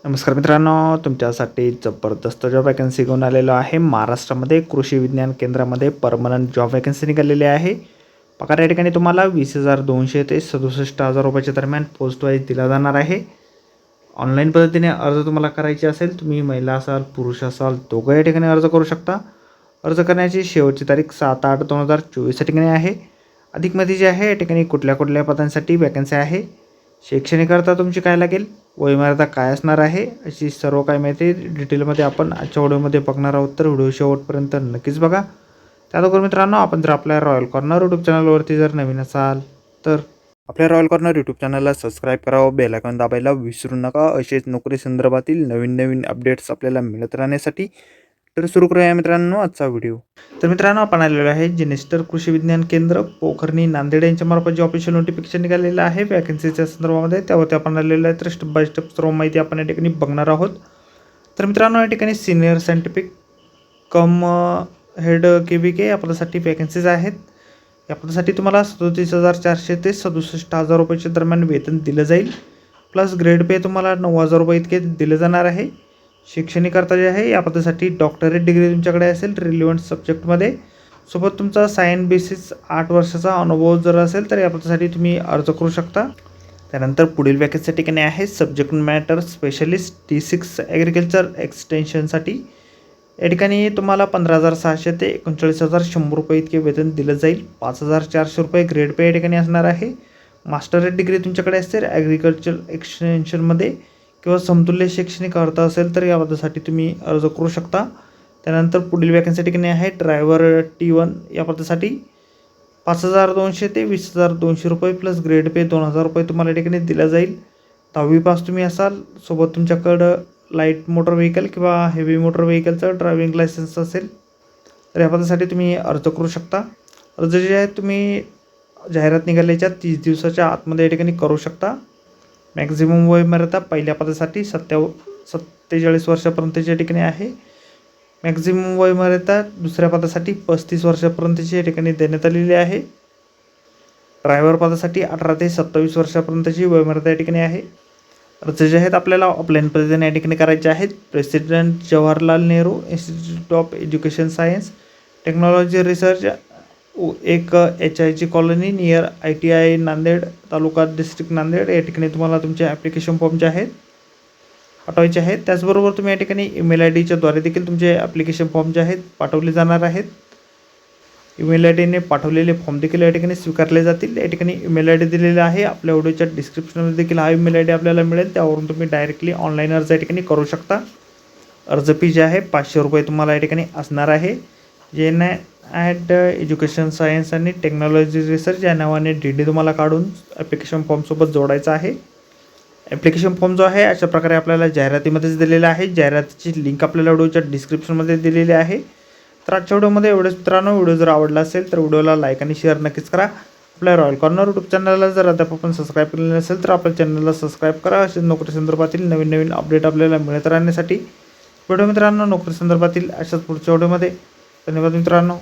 नमस्कार मित्रांनो, तुमच्यासाठी जबरदस्त जॉब वॅकन्सी घेऊन आलेलो आहे. महाराष्ट्रामध्ये कृषी विज्ञान केंद्रामध्ये परमनंट जॉब वॅकन्सी निघालेली आहे. पगार या ठिकाणी तुम्हाला 20,200 ते 67,000 रुपयाच्या दरम्यान पोस्ट वाईज दिला जाणार आहे. ऑनलाईन पद्धतीने अर्ज तुम्हाला करायचे असेल, तुम्ही महिला असाल पुरुष असाल दोघं या ठिकाणी अर्ज करू शकता. अर्ज करण्याची शेवटची तारीख 7/8/2024 या ठिकाणी आहे. अधिक माहिती जी आहे या ठिकाणी कुठल्या पदांसाठी वॅकन्सी आहे, शैक्षणिककरता तुमची काय लागेल, वयोमर्यादा काय असणार आहे, अशी सर्व काही माहिती डिटेलमध्ये आपण आजच्या व्हिडिओमध्ये बघणार आहोत. तर व्हिडिओ शेवटपर्यंत नक्कीच बघा. त्यानंतर मित्रांनो, आपण जर आपल्या रॉयल कॉर्नर यूट्यूब चॅनलवरती जर नवीन असाल तर आपल्या रॉयल कॉर्नर यूट्यूब चॅनलला सबस्क्राईब करावं, बेल आयकॉन दाबायला विसरू नका. असेच नोकरी संदर्भातील नवीन अपडेट्स आपल्याला मिळत राहण्यासाठी. तर सुरू करूया मित्रांनो आजचा व्हिडिओ. तर मित्रांनो, आपण आलेलो आहे जेनेस्टर कृषी विज्ञान केंद्र पोखर्णी नांदेड यांच्या मार्फत जे ऑफिशियल नोटिफिकेशन निघालेलं आहे वॅकन्सीच्या संदर्भामध्ये, त्यावरती आपण आलेलं आहे. तर स्टेप बाय स्टेप सर्व माहिती आपण या ठिकाणी बघणार आहोत. तर मित्रांनो, या ठिकाणी सिनियर सायंटिफिक कम हेड KVK या पदासाठी वॅकन्सीज आहेत. या पदासाठी तुम्हाला 37,400 ते 67,000 रुपयाच्या दरम्यान वेतन दिलं जाईल. प्लस ग्रेड पे तुम्हाला 9,000 रुपये इतके दिले जाणार आहे. शैक्षणिककरता जे आहे या पदासाठी डॉक्टरेट डिग्री तुमच्याकडे असेल रिलेव्हंट सब्जेक्टमध्ये, सोबत तुमचा सायन्स बेसिस 8 वर्षाचा अनुभव जर असेल तर या पदासाठी तुम्ही अर्ज करू शकता. त्यानंतर पुढील वॅकन्सी ठिकाणी आहे subject matter specialist D6 agriculture एक्सटेन्शनसाठी. या ठिकाणी तुम्हाला 15,600 ते 39,100 रुपये इतके वेतन दिलं जाईल. 5,400 रुपये ग्रेड पे या ठिकाणी असणार आहे. मास्टरेट डिग्री तुमच्याकडे असेल ॲग्रिकल्चर एक्सटेन्शनमध्ये किंवा समतुल्य शैक्षणिक अर्थ असेल तर या पदासाठी तुम्ही अर्ज करू शकता. त्यानंतर पुढील वॅकन्सी ठिकाणी आहे ड्रायव्हर T1 या पदासाठी 5,200 ते 20,200 रुपये प्लस ग्रेड पे 2,000 रुपये तुम्हाला या ठिकाणी दिला जाईल. 10वी पास तुम्ही असाल, सोबत तुमच्याकडं लाईट मोटर व्हेकल किंवा हेवी मोटर व्हेकलचं ड्रायव्हिंग लायसन्स असेल तर या पदासाठी तुम्ही अर्ज करू शकता. अर्ज जे आहे तुम्ही जाहिरात निघाल्याच्या 30 दिवसाच्या आतमध्ये या ठिकाणी करू शकता. मॅक्झिमम वयोमर्यादा पहिल्या पदासाठी 47 वर्षापर्यंतच्या ठिकाणी आहे. मॅक्झिमम वयोमर्यादा दुसऱ्या पदासाठी 35 वर्षापर्यंतची या ठिकाणी देण्यात आलेली आहे. ड्रायव्हर पदासाठी 18 ते 27 वर्षापर्यंतची वयोमर्यादा या ठिकाणी आहे. अर्ज जे आहेत आपल्याला ऑफलाईन पद्धतीने या ठिकाणी करायचे आहेत. President Jawaharlal Nehru institute of education science technology research 1 HIG colony near ITI Nanded taluka district Nanded या ठिकाणी तुम्हाला तुमचे ॲप्लिकेशन फॉर्म जे आहेत पाठवायचे आहेत. त्याचबरोबर तुम्ही या ठिकाणी ईमेल IDच्या द्वारे देखील तुमचे ॲप्लिकेशन फॉर्म जे आहेत पाठवले जाणार आहेत. ईमेल IDने पाठवलेले फॉर्म देखील या ठिकाणी स्वीकारले जातील. या ठिकाणी ईमेल ID दिलेला आहे. आपल्या व्हिडिओच्या डिस्क्रिप्शनमध्ये देखील हा ईमेल ID आपल्याला मिळेल. त्यावरून तुम्ही डायरेक्टली ऑनलाईन अर्ज या ठिकाणी करू शकता. अर्ज फी जे आहे 500 रुपये तुम्हाला या ठिकाणी असणार आहे. एज्युकेशन सायन्स आणि टेक्नॉलॉजी रिसर्च या नावाने DD तुम्हाला काढून ॲप्लिकेशन फॉर्मसोबत जोडायचा आहे. ॲप्लिकेशन फॉर्म जो आहे अशा प्रकारे आपल्याला जाहिरातीमध्येच दिलेला आहे. जाहिरातीची लिंक आपल्याला व्हिडिओच्या डिस्क्रिप्शनमध्ये दिलेली आहे. तर आजच्या व्हिडिओमध्ये एवढंच मित्रांनो. व्हिडिओ जर आवडला असेल तर व्हिडिओला लाईक आणि शेअर नक्कीच करा. आपल्या रॉयल कॉर्नर यूट्यूब चॅनलला जर अद्याप आपण सबस्क्राईब केलेलं नसेल तर आपल्या चॅनलला सबस्क्राईब करा. असे नोकरी संदर्भातील नवीन अपडेट आपल्याला मिळत राहण्यासाठी. व्हिडिओ मित्रांनो नोकरी संदर्भातील अशाच पुढच्या व्हिडिओमध्ये. धन्यवाद मित्रांनो.